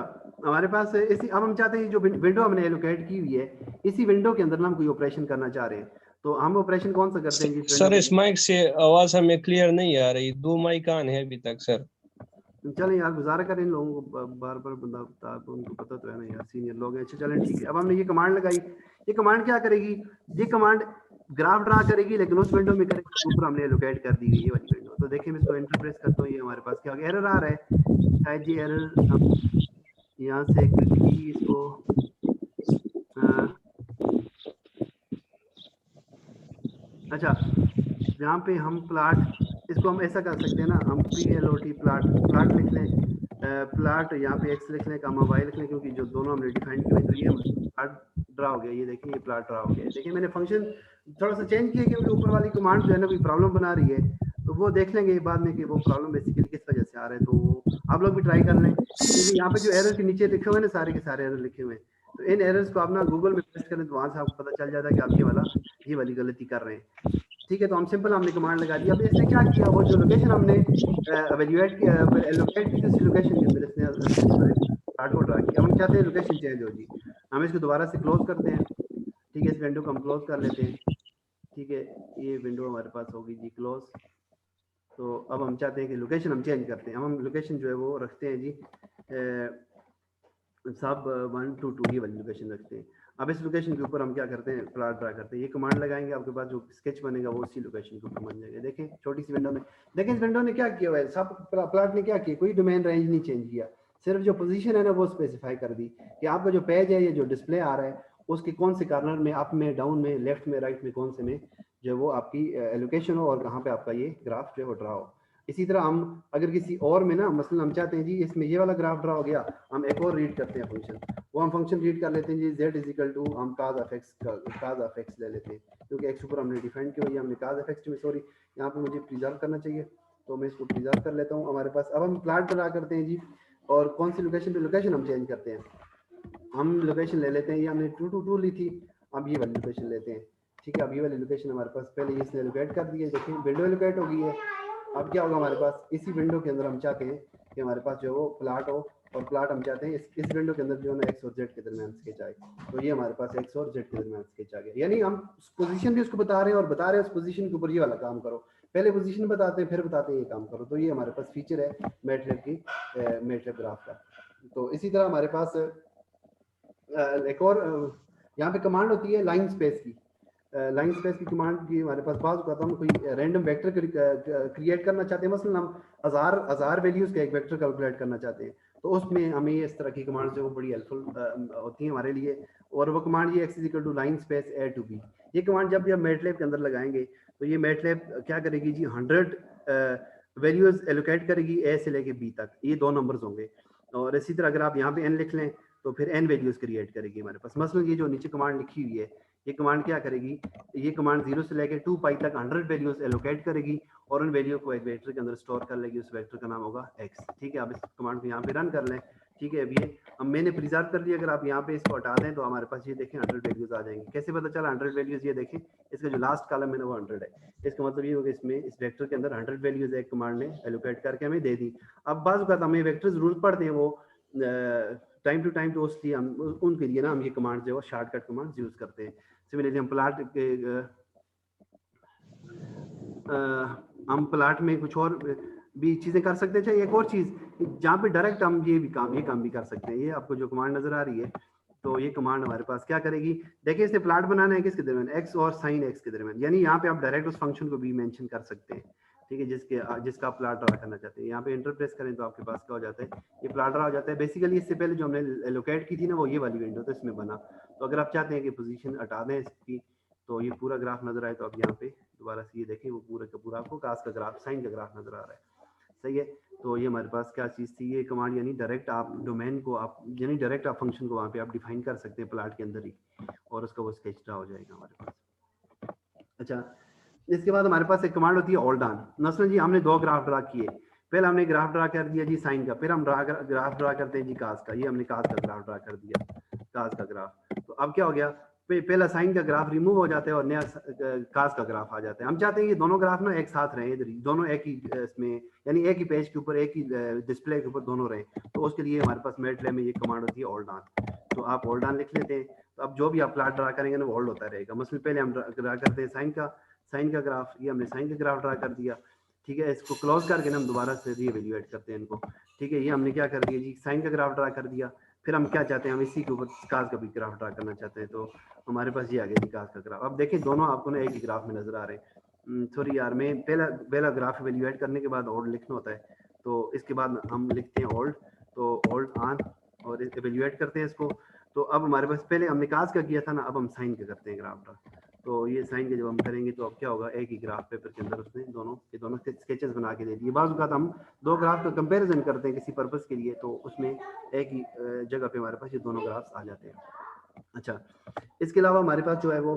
हमारे पास इसी, अब हम चाहते हैं जो विंडो हमने एलोकेट की हुई है, इसी विंडो के अंदर हम कोई ऑपरेशन करना चाह रहे हैं। तो हम ऑपरेशन कौन सा करते हैं जिस सर विंडो इस माइक से आवाज हमें क्लियर नहीं आ रही, 2 माइक ऑन है अभी तक सर। चलें यार, गुजारा करें इन लोगों को, बार बार बंदा बता तो उनको पता तो है ना यार, सीनियर लोग हैं। अच्छा चलें ठीक है। अब हमने ये कमांड लगाई, ये कमांड क्या करेगी, ये कमांड ग्राफ ड्रा करेगी, लेकिन उस विंडो में करेगी ऊपर हमने एलोकेट कर दी ये वाली विंडो। तो देखिए मैं इसको इंटरप्रेस करता हूँ, ये हमारे पास क्या एरर आ रहा है, शायद ये एरर यहाँ से क्विकली इसको अच्छा, जहाँ पे हम प्लाट, इसको हम ऐसा कर सकते हैं ना, हम PLOT प्लाट लिख लें, प्लाट यहाँ पे एक्स लिख लें, कामा वाई लिख लें, क्योंकि जो दोनों हमने डिफाइन किए तो ये प्लाट ड्रा हो गया। ये देखिए ये प्लाट ड्रा हो गया। देखिए मैंने फंक्शन थोड़ा सा चेंज किया क्योंकि ऊपर वाली कमांड जो है ना कोई प्रॉब्लम बना रही है, तो वो देख लेंगे बाद में कि वो प्रॉब्लम बेसिकली किस वजह से आ रहा है। तो आप लोग भी ट्राई कर लें, क्योंकि यहाँ पे जो एरर के नीचे लिखे हुए हैं ना, सारे के सारे एरर लिखे हुए हैं, तो इन एरर्स को आप ना गूगल में पेस्ट करें तो वहां से आपको पता चल जाता है कि आप ये वाली गलती कर रहे हैं, ठीक है। तो हम सिंपल हमने कमांड लगा दी। अब इसने क्या किया, वो जो लोकेशन हमने एवेल्युएट किया, एलोकेट की उसी लोकेशन के अंदर इसने प्लाट को ड्रा किया। हम चाहते हैं लोकेशन चेंज हो जी, हम इसको दोबारा से क्लोज करते हैं, ठीक है। इस विंडो को हम क्लोज कर लेते हैं, ठीक है। ये विंडो हमारे पास होगी जी क्लोज। तो अब हम चाहते हैं कि लोकेशन हम चेंज करते हैं। हम लोकेशन जो है वो रखते हैं जी सब 1 2 2 ये वाली लोकेशन रखते हैं। अब इस लोकेशन के ऊपर हम क्या करते हैं, प्लाट ड्रा करते हैं। ये कमांड लगाएंगे, आपके पास जो स्केच बनेगा वो उसी लोकेशन के ऊपर बन जाएगा। देखें छोटी सी विंडो में, देखें इस विंडो ने क्या किया हुआ है, सब प्लाट ने क्या किया, कोई डोमेन रेंज नहीं चेंज किया, सिर्फ जो पोजीशन है ना वो स्पेसिफाई कर दी कि आपका जो पेज है, ये जो डिस्प्ले आ रहा है, उसके कौन से कॉर्नर में, अप में, डाउन में, लेफ्ट में, राइट में, कौन से में जो वो आपकी एलोकेशन हो और कहाँ पे आपका ये ग्राफ जो है वो ड्रा हो। इसी तरह हम अगर किसी और में ना मसलन हम चाहते हैं जी इसमें ये वाला ग्राफ ड्रा हो गया, हम एक और रीड करते हैं फंक्शन, वो हम फंक्शन रीड कर लेते हैं जी z इज इक्वल टू हम cos ऑफ x ले लेते हैं क्योंकि x ऊपर हमने डिफाइन किया हुआ है, हमने cos ऑफ x में सॉरी यहाँ पे मुझे प्रिजर्व करना चाहिए तो मैं इसको प्रिजर्व कर लेता हूँ। हमारे पास अब हम प्लॉट ड्रा करते हैं जी, और कौन सी लोकेशन पे, लोकेशन हम चेंज करते हैं, हम लोकेशन ले लेते हैं, ये हमने 2 2 2 ली थी, अब ये वाली लोकेशन लेते हैं। ठीक है, अब ये वाली लोकेशन हमारे पास पहले इसने लोकेट कर दी है, देखिए विंडो लोकेट हो गई है। अब क्या होगा हमारे पास, इसी विंडो के अंदर हम चाहते हैं कि हमारे पास जो है वो प्लाट हो, और प्लाट हम चाहते हैं इस विंडो के अंदर जो है ना एक्स और जेड के दरमियान स्केच आए, तो ये हमारे पास एक्स और जेड के दरमियान स्केच आ गया। यानी हम पोजीशन भी उसको बता रहे हैं और बता रहे हैं उस पोजीशन के ऊपर ये वाला काम करो, पहले पोजीशन बताते हैं फिर बताते हैं ये काम करो। तो ये हमारे पास फीचर है मैटलैब की, मैटलैब ग्राफ का। तो इसी तरह हमारे पास एक और यहाँ पे कमांड होती है लाइन स्पेस की। लाइन स्पेस की कमांड की हमारे पास बात होता है, हम कोई रैंडम वेक्टर क्रिएट करना चाहते हैं, मसलन हम हजार वैल्यूज का एक वेक्टर कैलकुलेट करना चाहते हैं, तो उसमें हमें इस तरह की कमांड जो बड़ी हेल्पफुल होती है हमारे लिए। और वो कमांड ये X is equal to line space A to B, ये कमांड जब भी हम मैटलैब के अंदर लगाएंगे तो ये मैटलैब क्या करेगी जी 100 वैल्यूज एलोकेट करेगी ए से लेके बी तक, ये 2 नंबर्स होंगे। और इसी तरह अगर आप यहाँ पे एन लिख लें तो फिर एन वैल्यूज क्रिएट करेगी हमारे पास। मसलन ये जो नीचे कमांड लिखी हुई है, ये कमांड क्या करेगी, ये कमांड 0 से लेकर 2 पाई तक 100 वैल्यूज एलोकेट करेगी और उन वैल्यू को एक वेक्टर के अंदर स्टोर कर लेगी, उस वेक्टर का नाम होगा x। ठीक है, आप इस कमांड को यहाँ पे रन कर लें। ठीक है, अब ये अब मैंने प्रिजर्व कर लिया, अगर आप यहाँ पे इसको हटा दें तो हमारे पास ये देखें 100 वैल्यूज आ जाएंगी। कैसे पता चला 100 वैल्यूज, ये देखें इसका जो लास्ट कॉलम है ना वो 100 है, इसका मतलब ये होगा इसमें इस वेक्टर के अंदर 100 वैल्यूज एक कमांड ने एलोकेट करके हमें दे दी। अब बाज़ वक़्त हमें वेक्टर जरूरत पड़ते हैं वो टाइम टू टाइम, तो उसलिए हम उनके लिए ना हम ये कमांड जो है शॉर्टकट कमांड यूज करते हैं। सिमिलरली हम प्लाट के हम प्लाट में कुछ और भी चीजें कर सकते हैं। एक और चीज जहाँ पे डायरेक्ट हम ये काम भी कर सकते हैं। ये आपको जो कमांड नजर आ रही है, तो ये कमांड हमारे पास क्या करेगी, देखिए इसे प्लाट बनाना है किसके दरमियान, एक्स और साइन एक्स के दरमियान, यानी यहाँ पे आप डायरेक्ट उस फंक्शन को भी मेंशन कर सकते हैं। ठीक है, जिसका आप प्लाट ड्रा करना चाहते हैं, यहाँ पे एंटर प्रेस करें तो आपके पास क्या हो जाता है, ये प्लाट ड्रा हो जाता है। बेसिकली इससे पहले जो हमने लोकेट की थी ना वो ये वाली विंडो तो इसमें बना, तो अगर आप चाहते हैं कि पोजीशन हटा दें इसकी तो ये पूरा ग्राफ नजर आए, तो आप यहाँ पे दोबारा से ये देखें वो पूरा का पूरा आपको कास का ग्राफ, साइन का ग्राफ नजर आ रहा है। सही है, तो ये हमारे पास क्या चीज़ थी, ये कमांड, यानी डायरेक्ट आप डोमेन को आप यानी डायरेक्ट आप फंक्शन को वहाँ पे आप डिफाइन कर सकते हैं प्लाट के अंदर ही, और उसका वो स्केच ड्रा हो जाएगा हमारे पास। अच्छा, इसके बाद हमारे पास एक कमांड होती है ऑल डन। मसलन जी हमने 2 ग्राफ ड्रा किए, पहले हमने ग्राफ ड्रा कर दिया जी साइन का, फिर हम ग्राफ ड्रा करते हैं जी कास का, ये हमने कास का ग्राफ ड्रा कर दिया, कास का ग्राफ। तो अब क्या हो गया, पहला साइन का ग्राफ रिमूव हो जाता है और नया कास का ग्राफ आ जाता है। हम चाहते हैं ये दोनों ग्राफ ना एक साथ रहें, इधर दोनों एक ही इसमें, यानी एक ही पेज के ऊपर, एक ही डिस्प्ले के ऊपर दोनों रहें, तो उसके लिए हमारे पास मैटलैब में ये कमांड होती है ऑल डन। तो आप ऑल डन लिख लेते हैं, तो अब जो भी आप प्लॉट ड्रा करेंगे ना वो होल्ड होता रहेगा। मसलन पहले हम ड्रा करते हैं साइन का ग्राफ, ये हमने साइन का ग्राफ ड्रा कर दिया। ठीक है, इसको क्लोज करके ना हम दोबारा से रीएवैल्यूएट करते हैं इनको। ठीक है, ये हमने क्या कर दिया जी, साइन का ग्राफ ड्रा कर दिया, फिर हम क्या चाहते हैं, हम इसी के ऊपर कास का भी ग्राफ ड्रा करना चाहते हैं, तो हमारे पास ये आ गया जी कास का ग्राफ। अब देखिए दोनों आपको ना एक ही ग्राफ में नजर आ रहे हैं। सॉरी यार, मैं पहला ग्राफ इवैल्यूएट करने के बाद ओल्ड लिखना होता है, तो इसके बाद हम लिखते हैं ओल्ड, तो ओल्ड ऑन और इवैल्यूएट करते हैं इसको। तो अब हमारे पास पहले हमने कास का किया था ना, अब हम साइन का करते हैं ग्राफ ड्रा। तो ये साइन के जब हम करेंगे तो अब क्या होगा, एक ही ग्राफ पेपर के अंदर उसने दोनों स्केचेस बना के दे दिए। बाज़ वक़्त हम 2 ग्राफ का कंपैरिजन करते हैं किसी पर्पस के लिए, तो उसमें एक ही जगह पे हमारे पास ये दोनों ग्राफ्स आ जाते हैं। अच्छा, इसके अलावा हमारे पास जो है वो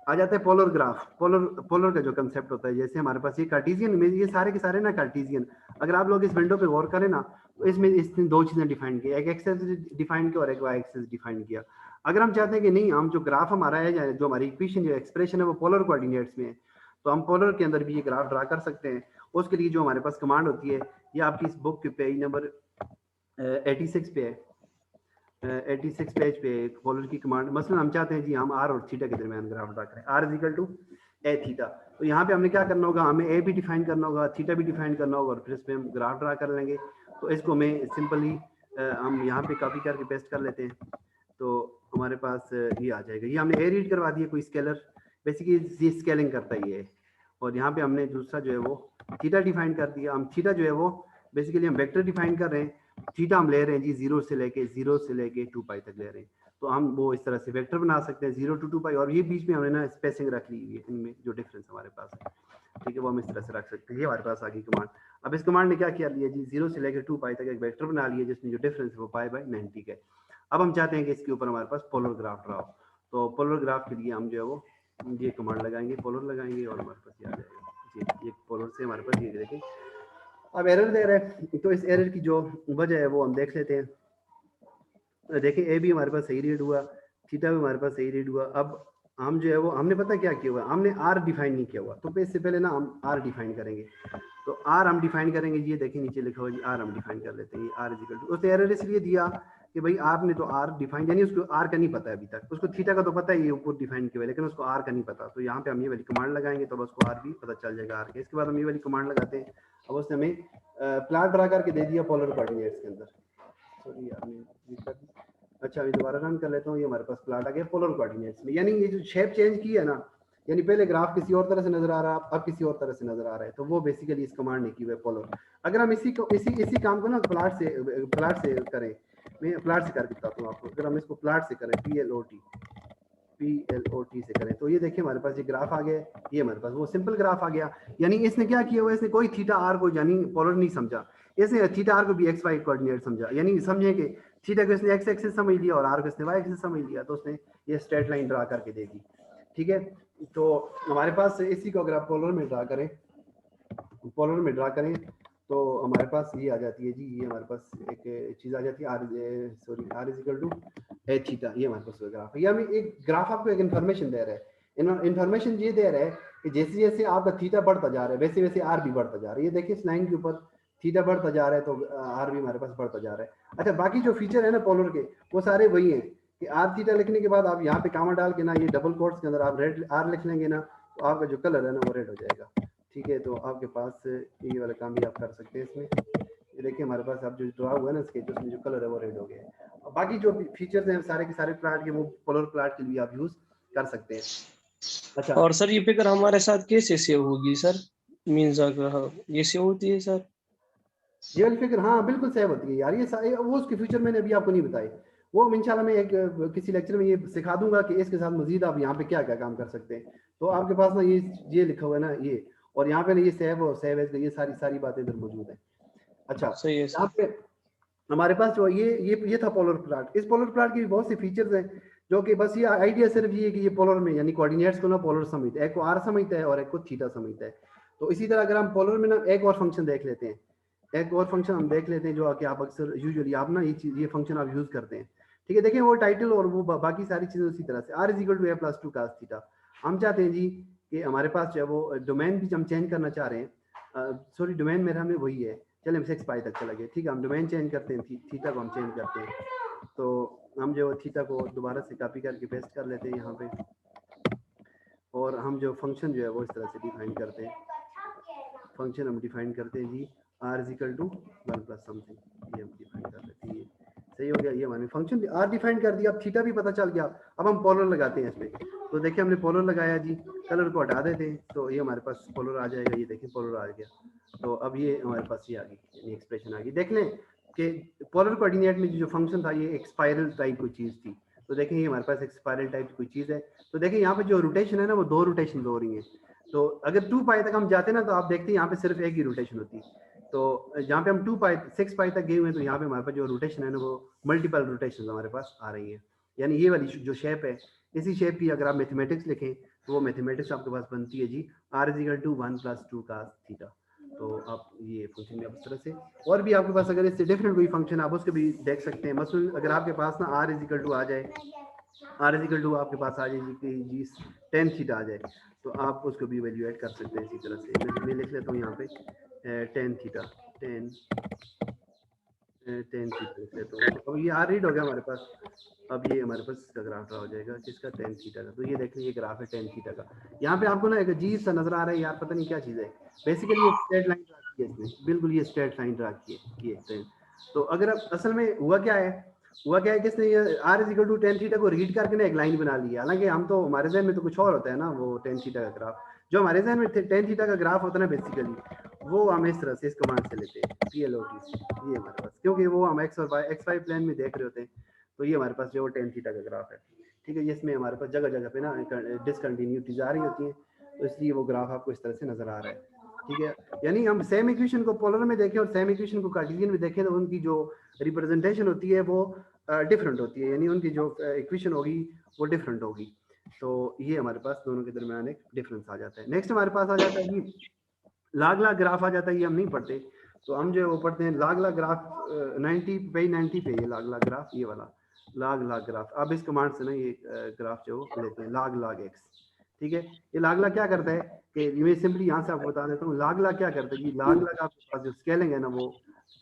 आ जाता है पोलर ग्राफ। पोलर का जो कंसेप्ट होता है, जैसे हमारे पास ये कार्टेशियन में, ये सारे के सारे ना कार्टेशियन, अगर आप लोग इस विंडो पे गौर करें ना तो इसने 2 चीजें डिफाइन की, एक एक्स एक्सिस डिफाइन किया और एक वाई एक्सिस डिफाइन किया। अगर हम चाहते हैं कि नहीं, हम जो ग्राफ हमारा है, जो हमारी इक्वेशन जो एक्सप्रेशन है वो पोलर कोऑर्डिनेट्स में है, तो हम पोलर के अंदर भी ये ग्राफ ड्रा कर सकते हैं। उसके लिए जो हमारे पास कमांड होती है, ये आपकी इस बुक के पेज नंबर 86 पे है, 86 पेज पे एक पोलर की कमांड। मसलन हम चाहते हैं जी हम आर और थीटा के दरमियान ग्राफ ड्रा करें, R is equal to A theta, तो यहाँ पे हमने क्या करना होगा, हमें ए भी डिफाइन करना होगा, थीटा भी डिफाइन करना होगा, और फिर इस पे हम ग्राफ ड्रा कर लेंगे। तो इसको मैं सिंपली हम यहाँ पे कॉपी करके पेस्ट कर लेते हैं, तो हमारे पास ये आ जाएगा। ये हमने ए रीड करवा दिया, कोई स्केलर, बेसिकली स्केलिंग करता ही है। और यहाँ पे हमने दूसरा जो है वो थीटा डिफाइन कर दिया। हम थीटा जो है वो बेसिकली हम वेक्टर डिफाइन कर रहे हैं, थीटा हम ले रहे हैं जी 0 से लेके 2 पाई तक ले रहे हैं। तो हम वो इस तरह से वेक्टर बना सकते हैं 0 to 2 पाई, और ये बीच में हमने ना स्पेसिंग रख ली हुई है इनमें जो डिफरेंस हमारे पास है, ठीक है, वो हम इस तरह से रख सकते हैं। ये हमारे पास आ गई कमांड। अब इस कमांड ने क्या किया लिया जी, 0 से लेकर 2 पाई तक एक वेक्टर बना लिया जिसमें जो डिफरेंस है वो पाई बाई 90 का है। अब हम चाहते हैं कि इसके ऊपर हमारे पास पोलर ग्राफ रहा हो, तो पोलर ग्राफ के लिए हम जो है वो ये कमांड लगाएंगे, पोलर लगाएंगे और हमारे पास ये आ जाएगा जी। ये पोलर से हमारे पास ये देखें अब एरर दे रहा है, तो इस एरर की जो वजह है वो हम देख लेते हैं। देखें ए भी हमारे पास सही रीड हुआ, थीटा भी हमारे पास सही रीड हुआ। अब हम जो है वो हमने पता क्या किया हुआ, हमने आर डिफाइन नहीं किया हुआ, तो इससे पहले ना हम आर डिफाइन करेंगे। तो आर हम डिफाइन करेंगे, ये देखें नीचे लिखा हुआ जी, आर हम डिफाइन कर लेते हैं। आर इक्वल टू, उसने एरर इसलिए दिया कि भाई आपने तो आर डिफाइन, यानी उसको आर का नहीं पता है अभी तक, उसको थीटा का तो पता है ये ऊपर डिफाइन किया हुआ, लेकिन उसको आर का नहीं पता। तो यहाँ पे हम ये वाली कमांड लगाएंगे तो उसको आर भी पता चल जाएगा आर के। इसके बाद हम ये वाली कमांड लगाते हैं। अब उसने हमें प्लॉट ड्रा करके दे दिया पोलर कोऑर्डिनेट्स के अंदर। सॉरी यार, अच्छा अभी दोबारा रन कर लेता हूँ। ये हमारे पास प्लॉट आ गया पोलर कोऑर्डिनेट्स में, यानी ये जो शेप चेंज की है ना, यानी पहले ग्राफ किसी और तरह से नजर आ रहा है, अब किसी और तरह से नजर आ रहा है, तो वो बेसिकली इस कमांड ने की हुई है पोलर। अगर हम इसी काम को ना प्लॉट से करें, मैं प्लॉट से करके बताता हूँ आपको। अगर हम इसको प्लॉट से करें PLOT से करें, तो ये देखिए हमारे पास ये ग्राफ आ गया, ये हमारे पास वो सिंपल ग्राफ आ गया। यानी इसने क्या किया हुआ, इसने कोई थीटा आर को यानी पोलर नहीं समझा, इसने थीटा आर को भी एक्स वाई कोऑर्डिनेट समझा। यानी समझे कि थीटा को इसने एक्स एक्सिस समझ लिया और आर को इसने वाई एक्सिस समझ लिया, तो उसने ये स्ट्रेट लाइन ड्रा करके दे दी, ठीक है। तो हमारे पास इसी को अगर आप पोलर में ड्रा करें तो हमारे पास ये आ जाती है जी, ये हमारे पास एक चीज आ जाती है R is equal to A theta. ये हमारे पास ग्राफ है। ये हमें एक ग्राफ आपको एक इन्फॉर्मेशन दे रहा है। इन्फॉर्मेशन ये दे रहा है कि जैसे जैसे आपका थीटा बढ़ता जा रहा है वैसे वैसे आर भी बढ़ता जा रहा है। ये देखिए इस लाइन के ऊपर थीटा बढ़ता जा रहा है तो आर भी हमारे पास बढ़ता जा रहा है। अच्छा, बाकी जो फीचर है ना पोलर के, वो सारे वही हैं कि आर थीटा लिखने के बाद आप यहाँ पे कामा डाल के ना, ये डबल कोट्स के अंदर आप रेड आर लिख लेंगे ना, तो आपका जो कलर है ना वो रेड हो जाएगा, ठीक है। तो आपके पास ये वाला काम भी आप कर सकते हैं इसमें। ये देखिए हमारे पास अब जो ड्रा हुआ है ना स्केच, उसमें जो कलर है वो रेड हो गया है। और बाकी जो फीचर्स हैं सारे के सारे प्लॉट के, वो पोलर प्लॉट के लिए आप यूज कर सकते हैं। अच्छा, और सर ये फिगर हमारे साथ कैसे सेव होगी सर? मीन्स अगर ये सेव होती है सर? ये वाली फिगर हाँ बिल्कुल सेव होती है यार। ये वो उसके फीचर मैंने अभी आपको नहीं बताए, वो इंशाल्लाह मैं एक किसी लेक्चर में ये सिखा दूंगा कि इसके साथ मजीद आप यहाँ पे क्या क्या काम कर सकते हैं। तो आपके पास ना ये लिखा हुआ है ना ये, और यहाँ पे ना ये सेव और सेव एज, ये सारी बातें इधर मौजूद है। अच्छा, सही है यहाँ सर। पे हमारे पास जो ये था पोलर प्लॉट। इस पोलर प्लॉट के भी बहुत से फीचर्स हैं, जो कि बस ये आइडिया सिर्फ ये है कि ये पोलर में यानी कोऑर्डिनेट्स को ना पोलर समझता है, एक को आर समझता है और एक को थीटा समझता है। तो इसी तरह अगर हम पोलर में ना एक और फंक्शन देख लेते हैं, हम देख लेते हैं जो कि आप अक्सर यूजुअली आप ना ये फंक्शन आप यूज करते हैं, ठीक है। देखें वो टाइटल और वो बाकी सारी चीजें उसी तरह से R is equal to A plus 2 cos theta. हम चाहते हैं जी कि हमारे पास जो है वो डोमेन भी हम चेंज करना चाह रहे हैं। सॉरी, डोमेन मेरा में वही है, चले हम 6 पाई तक चला गया, ठीक है। हम डोमेन चेंज करते हैं, थीटा को हम चेंज करते हैं। तो हम जो थीटा को दोबारा से कॉपी करके पेस्ट कर लेते हैं यहाँ पे, और हम जो फंक्शन जो है वो इस तरह से डिफाइन करते हैं। फंक्शन हम डिफाइन करते हैं G R is equal to 1 plus something, ये हम डिफाइन कर लेते हैं। सही हो गया, ये हमारे फंक्शन आर डिफाइन कर दिया। अब थीटा भी पता चल गया। अब हम पोलर लगाते हैं इसमें, तो देखिए हमने पोलर लगाया जी, कलर को हटा देते हैं तो ये हमारे पास पोलर आ जाएगा। ये देखिए पोलर आ गया। तो अब ये हमारे पास ये आ गई, यानी एक्सप्रेशन आ गई। देख लें कि पोलर कोऑर्डिनेट में जो फंक्शन था ये एक स्पाइरल टाइप कोई चीज़ थी। तो देखें ये हमारे पास एक स्पाइरल टाइप कोई चीज़ है। तो देखिए यहाँ पे जो रोटेशन है ना वो 2 रोटेशन हो रही हैं। तो अगर 2 पाई तक हम जाते ना तो आप देखते हैं यहाँ पे सिर्फ एक ही रोटेशन होती है। तो जहाँ पे हम 6 पाई तक गए हुए हैं तो यहाँ पे हमारे पास जो रोटेशन है ना वो मल्टीपल रोटेशन हमारे पास आ रही हैं। यानी ये वाली जो शेप है, इसी शेप की अगर आप मैथमेटिक्स लिखें तो वो मैथमेटिक्स आपके पास बनती है G R is equal to 1 plus 2 cos theta. तो आप ये फंक्शन में इस तरह से, और भी आपके पास अगर इससे डिफरेंट कोई फंक्शन आप उसके भी देख सकते हैं। मसलन अगर आपके पास ना आर इज इक्वल टू आ जाए, आर इज इक्वल टू आपके पास आ जाए जी 10 थीटा आ जाए, तो आप उसको भी वैल्यूएट कर सकते हैं इसी तरह से। मैं लिख लेता हूँ यहाँ पे 10 थीटा 10 थीटा लिख लेता हूँ। अब ये आर रीड हो गया हमारे पास। अब ये हमारे पास इसका ग्राफ हो जाएगा किसका, 10 थीटा का। तो ये देख लीजिए ग्राफ है 10 थीटा का। यहाँ पे आपको ना एक अजीब सा नजर आ रहा है यार, पता नहीं क्या चीज़ है। बेसिकली ये स्ट्रेट लाइन ड्रा की है इसने, बिल्कुल ये स्ट्रेट लाइन ड्रा की है। तो अगर असल में हुआ क्या है कि इसने ये R is equal to 10 theta को रीड करके ना एक लाइन बना ली है। हालांकि हम तो हमारे जहन में तो कुछ और होता है ना, वो 10 थीटा का ग्राफ जो हमारे जहन में 10 थीटा का ग्राफ होता है ना बेसिकली, वो हम इस तरह से इस कमांड से लेते हैं PLOT से। ये हमारे पास, क्योंकि वो हम एक्स वाई प्लेन में देख रहे होते हैं, तो ये हमारे पास जो है टेन थीटा का ग्राफ है, ठीक है। जिसमें हमारे पास जगह जगह पे ना डिसकंटिन्यूटीज आ रही होती हैं, तो इसलिए वो ग्राफ आपको इस तरह से नजर आ रहा है, ठीक है। यानी हम सेम इक्वेशन को पोलर में देखें और सेम इक्वेशन को कार्टेशियन में देखें तो उनकी जो रिप्रेजेंटेशन होती है वो डिफरेंट होती है, यानी उनकी जो इक्वेशन होगी वो डिफरेंट होगी। तो ये हमारे पास दोनों के दरमियान एक डिफरेंस आ जाता है। नेक्स्ट हमारे पास आ जाता है कि लाग लाग ग्राफ आ जाता है, ये हम नहीं पढ़ते, तो हम जो है वो पढ़ते हैं लाग लाग ग्राफ 90 पे 90 पे ये लाग लाग ग्राफ, ये वाला लाग लाग ग्राफ। अब इस कमांड से ना ये ग्राफ जो लेते हैं लाग लाग एक्स, ठीक है। ये लाग लाग क्या करता है कि मैं सिंपली यहाँ से आपको बता देता हूँ लाग लाग क्या करता है कि लाग लाग आपके पास जो स्केलिंग है ना वो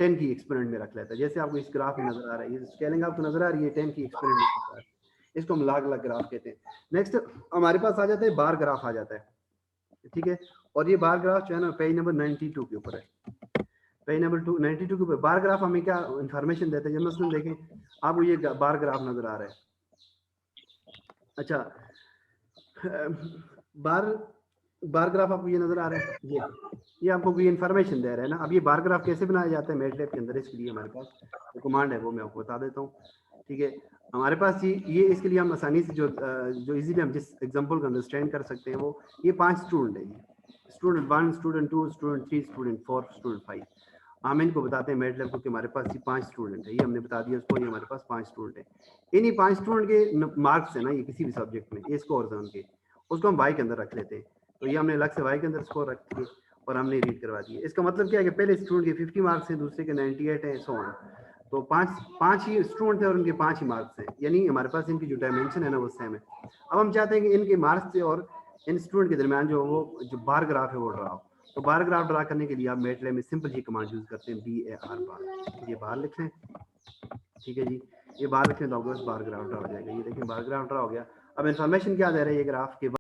10 की एक्सपोनेंट में रख लेता है। जैसे आपको इस ग्राफ में नजर आ रहा है, ये स्केलिंग आपको नजर आ रही है 10 की एक्सपोनेंट में नजर आ रही है, इसको हम लाग लाग ग्राफ कहते हैं। नेक्स्ट हमारे पास आ जाता है बार ग्राफ आ जाता है, ठीक है। और ये बार ग्राफ जो है ना पेज नंबर 92 के ऊपर है, पेज नंबर 92 के ऊपर बार ग्राफ हमें क्या इंफॉर्मेशन देता है। जब मसलन देखें आपको ये बार ग्राफ नजर आ रहा है, अच्छा बार ग्राफ आपको ये नजर आ रहा है, ये आपको कोई इन्फॉर्मेशन दे रहा है ना। अब ये बार ग्राफ कैसे बनाया जाता है मैटलैब के अंदर, इसके लिए हमारे पास जो कमांड है वो मैं आपको बता देता हूँ, ठीक है। हमारे पास ये इसके लिए हम आसानी से जो इजीली हम जिस एग्जांपल को अंडरस्टैंड कर सकते हैं वो ये 5 स्टूडेंट है, ये student 1 student 2 student 3 student 4 student 5। हम इनको बताते हैं मैटलैब को कि हमारे पास ये 5 स्टूडेंट है, ये हमने बता दिया उसको, ये हमारे पास 5 स्टूडेंट है। इन्हीं 5 स्टूडेंट के मार्क्स है ना ये किसी भी सब्जेक्ट में, ये स्कोर है उनके, उसको हम वाई के अंदर रख लेते हैं। तो ये हमने अलग से वाई के अंदर स्कोर रख दिए और हमने रीड करवा दिए। इसका मतलब क्या है कि पहले स्टूडेंट के 50 मार्क्स हैं, दूसरे के 98 है, सो ऑन। तो पांच ही स्टूडेंट थे और उनके 5 ही मार्क्स हैं, यानी हमारे पास इनकी जो डायमेंशन है ना वो सेम है। अब हम चाहते हैं कि इनके मार्क्स से और इन स्टूडेंट के दरमियान जो वो जो बार ग्राफ है वो ड्रा हो। तो बार ग्राफ ड्रा करने के लिए आप मैटलैब में सिंपल ही कमांड यूज करते हैं BAR बार, ये बार लिख लें, ठीक है जी। ये बार लिखें तो आपको बार ग्राफ ड्रा हो जाएगा। ये देखें बार ग्राफ ड्रा हो गया। अब इन्फॉर्मेशन क्या दे रहा है ये ग्राफ के